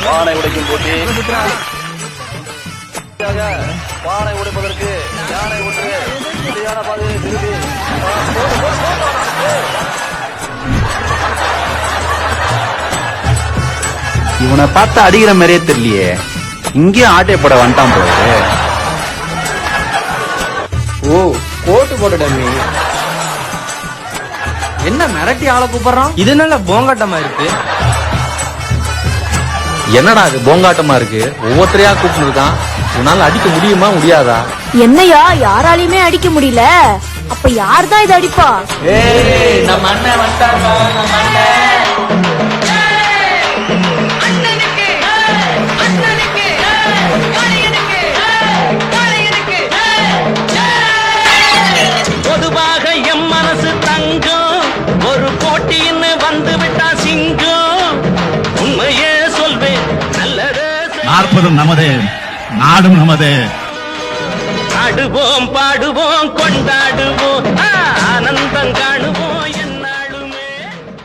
பானை உடைக்கும் போட்டி. பானை உடைப்பதற்கு யானை ஒன்று சரியான பாதையை திரும்பி இவனை பார்த்தா அடிக்கிற மாதிரியே தெரியலையே. இங்கேயும் ஆட்டை போட வந்துட்டான் போது. ஓ, கோட்டு போட்ட டம்மி. என்ன மிரட்டி ஆளை கூப்பிடுறான்? இது நல்ல போங்காட்டமா இருக்கு. என்னடா அது போங்காட்டமா இருக்கு? ஒவ்வொருத்தரையா கூப்பிட்டு இருக்கான். உன்னால அடிக்க முடியுமா முடியாதா? என்னையா யாராலையுமே அடிக்க முடியல. அப்ப யார் தான் இதை அடிப்பா? நம்ம அண்ணன் வந்துட்டாங்க. நம்ம அண்ணன் பொதுவாக எம் மனசு தங்கம், ஒரு போட்டின்னு வந்து விட்டா சிங்கம். உண்மையே சொல்வேன், நல்லதே 40 நமதே, நாடும் நமதே. ஆடுவோம் பாடுவோம் கொண்டாடுவோம்.